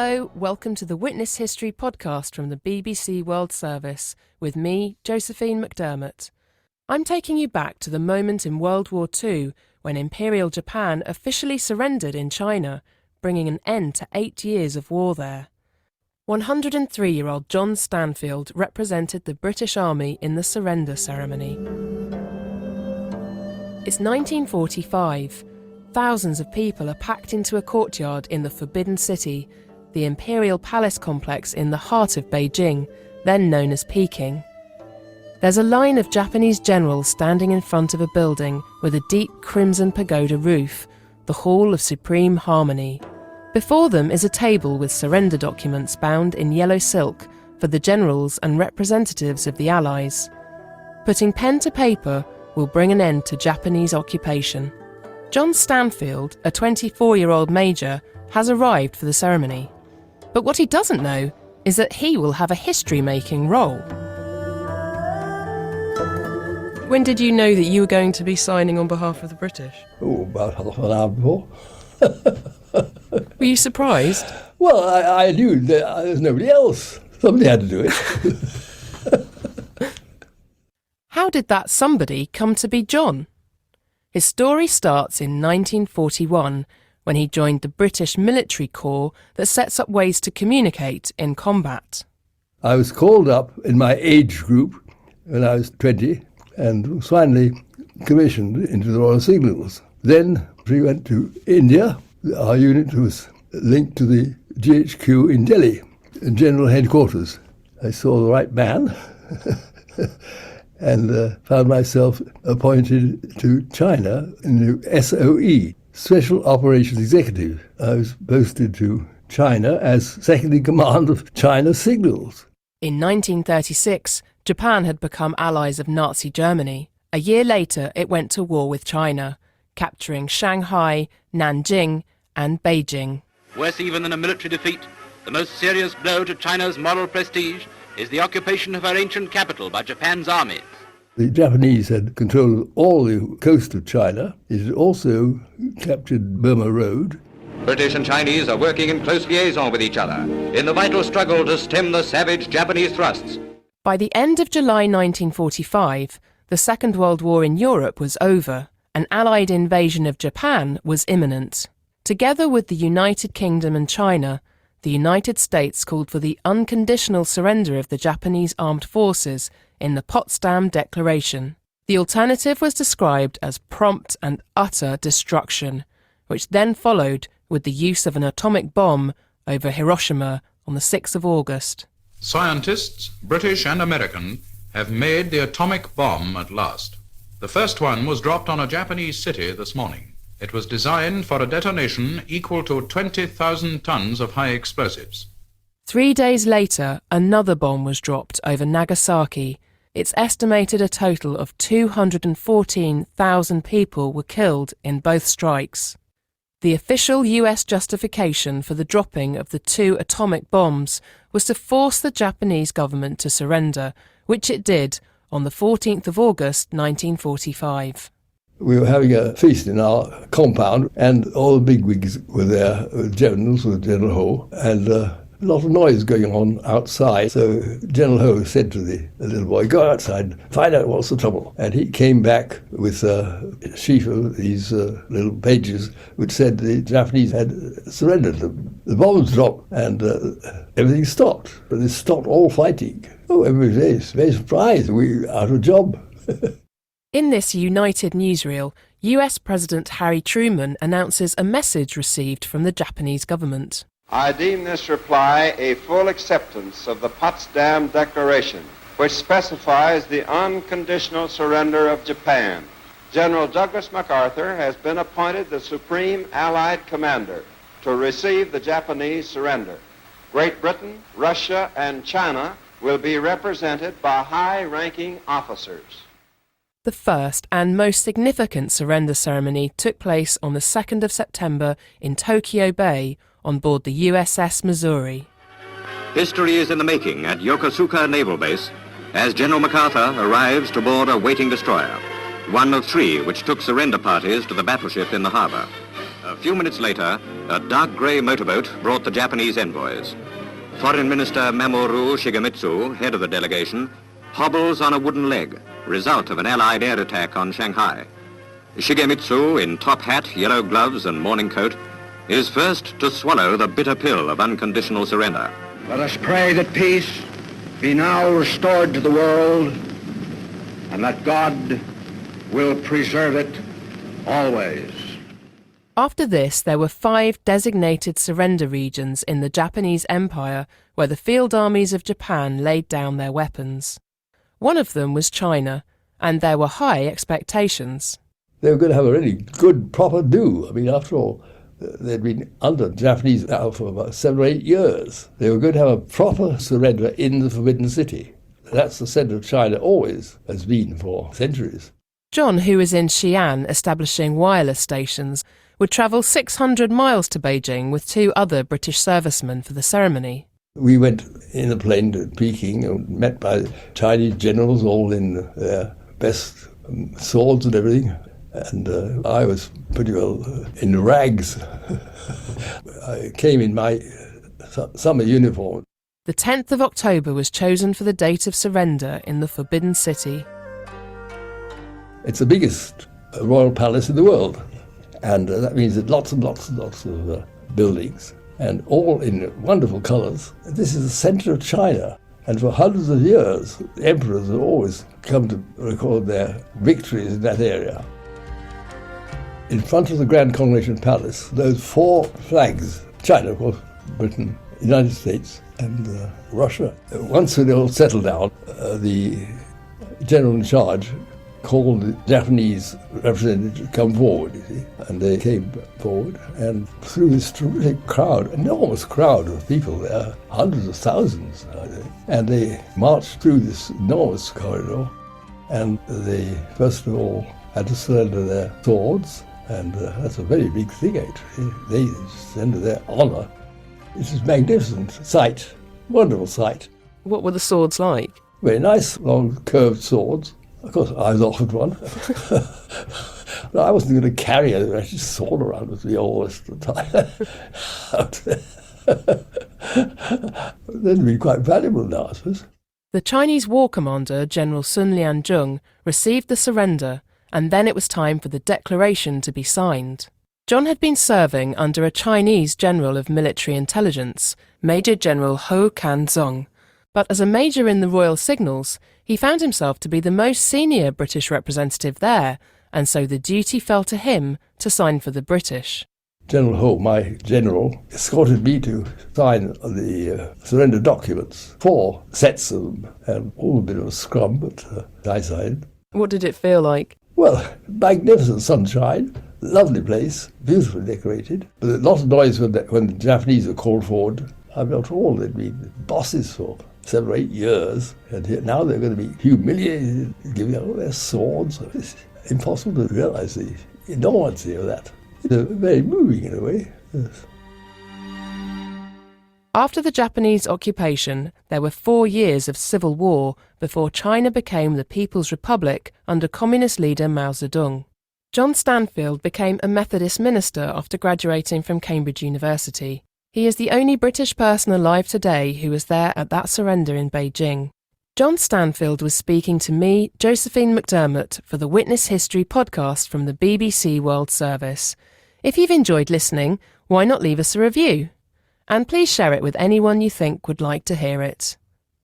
Hello, welcome to the Witness History podcast from the BBC World Service with me, Josephine McDermott. I'm taking you back to the moment in World War II when Imperial Japan officially surrendered in China, bringing an end to 8 years of war there. 103-year-old John Stanfield represented the British Army in the surrender ceremony. It's 1945. Thousands of people are packed into a courtyard in the Forbidden City, the Imperial Palace complex in the heart of Beijing, then known as Peking. There's a line of Japanese generals standing in front of a building with a deep crimson pagoda roof, the Hall of Supreme Harmony. Before them is a table with surrender documents bound in yellow silk for the generals and representatives of the Allies. Putting pen to paper will bring an end to Japanese occupation. John Stanfield, a 24-year-old major, has arrived for the ceremony. But what he doesn't know is that he will have a history-making role. When did you know that you were going to be signing on behalf of the British? Oh, about half an hour before. Were you surprised? Well, I knew that there's nobody else. Somebody had to do it. How did that somebody come to be John? His story starts in 1941, when he joined the British military corps that sets up ways to communicate in combat. I was called up in my age group when I was 20 and was finally commissioned into the Royal Signals. Then we went to India. Our unit was linked to the GHQ in Delhi, General Headquarters. I saw the right man and found myself appointed to China in the SOE, Special Operations Executive. I was posted to China as second in command of China Signals. In 1936, Japan had become allies of Nazi Germany. A year later, it went to war with China, capturing Shanghai, Nanjing, and Beijing. Worse even than a military defeat, the most serious blow to China's moral prestige is the occupation of her ancient capital by Japan's armies. The Japanese had control of all the coast of China. It had also captured Burma Road. British and Chinese are working in close liaison with each other in the vital struggle to stem the savage Japanese thrusts. By the end of July 1945, the Second World War in Europe was over. An Allied invasion of Japan was imminent. Together with the United Kingdom and China, the United States called for the unconditional surrender of the Japanese armed forces in the Potsdam Declaration. The alternative was described as prompt and utter destruction, which then followed with the use of an atomic bomb over Hiroshima on the 6th of August. Scientists, British and American, have made the atomic bomb at last. The first one was dropped on a Japanese city this morning. It was designed for a detonation equal to 20,000 tons of high explosives. 3 days later, another bomb was dropped over Nagasaki. It's estimated a total of 214,000 people were killed in both strikes. The official US justification for the dropping of the 2 atomic bombs was to force the Japanese government to surrender, which it did on the 14th of August 1945. We were having a feast in our compound, and all the bigwigs were there, generals with General Ho, and a lot of noise going on outside. So General Ho said to the little boy, "Go outside, find out what's the trouble." And he came back with a sheaf of these little pages which said the Japanese had surrendered. The bombs dropped and everything stopped. But it stopped all fighting. Oh, everybody was very surprised. We were out of job. In this united newsreel, US President Harry Truman announces a message received from the Japanese government. I deem this reply a full acceptance of the Potsdam Declaration, which specifies the unconditional surrender of Japan. General Douglas MacArthur has been appointed the Supreme Allied Commander to receive the Japanese surrender. Great Britain, Russia, and China will be represented by high-ranking officers. The first and most significant surrender ceremony took place on the 2nd of September in Tokyo Bay on board the USS Missouri. History is in the making at Yokosuka Naval Base as General MacArthur arrives to board a waiting destroyer, one of 3 which took surrender parties to the battleship in the harbor. A few minutes later, a dark grey motorboat brought the Japanese envoys. Foreign Minister Mamoru Shigemitsu, head of the delegation, hobbles on a wooden leg, result of an Allied air attack on Shanghai. Shigemitsu, in top hat, yellow gloves and morning coat, is first to swallow the bitter pill of unconditional surrender. Let us pray that peace be now restored to the world and that God will preserve it always. After this, there were 5 designated surrender regions in the Japanese Empire where the field armies of Japan laid down their weapons. One of them was China, and there were high expectations. They were going to have a really good, proper do. I mean, after all, they'd been under Japanese now for about 7 or 8 years. They were going to have a proper surrender in the Forbidden City. That's the centre of China, always has been for centuries. John, who was in Xi'an establishing wireless stations, would travel 600 miles to Beijing with 2 other British servicemen for the ceremony. We went in a plane to Peking and met by Chinese generals, all in their best swords and everything. And I was pretty well in rags. I came in my summer uniform. The 10th of October was chosen for the date of surrender in the Forbidden City. It's the biggest royal palace in the world. And that means that lots and lots and lots of buildings, and all in wonderful colours. This is the centre of China. And for hundreds of years, the emperors have always come to record their victories in that area. In front of the Grand Coronation Palace, those 4 flags, China, of course, Britain, United States, and Russia. Once they all settled down, the general in charge called the Japanese representative to come forward, you see. And they came forward, and through this terrific crowd, enormous crowd of people there, hundreds of thousands, and they marched through this enormous corridor, and they first of all had to surrender their swords, and that's a very big thing, actually. They surrender their honour. It's a magnificent sight, wonderful sight. What were the swords like? Very nice, long, curved swords. Of course, I was offered one. But I wasn't going to carry a sword around with me all the time. They'd be quite valuable now, I suppose. The Chinese war commander, General Sun Lianzhong, received the surrender, and then it was time for the declaration to be signed. John had been serving under a Chinese general of military intelligence, Major General Ho Kan-zong. But as a major in the Royal Signals, he found himself to be the most senior British representative there, and so the duty fell to him to sign for the British. General Ho, my general, escorted me to sign the surrender documents, 4 sets of them, and all a bit of a scrum, but I signed. What did it feel like? Well, magnificent sunshine, lovely place, beautifully decorated, but a lot of noise when the Japanese were called forward. I mean, after all, they'd been bosses for 7 or 8 years, and now they're going to be humiliated, giving up all their swords. It's impossible to realise the enormity of that. It's very moving in a way. Yes. After the Japanese occupation, there were 4 years of civil war before China became the People's Republic under Communist leader Mao Zedong. John Stanfield became a Methodist minister after graduating from Cambridge University. He is the only British person alive today who was there at that surrender in Beijing. John Stanfield was speaking to me, Josephine McDermott, for the Witness History podcast from the BBC World Service. If you've enjoyed listening, why not leave us a review? And please share it with anyone you think would like to hear it.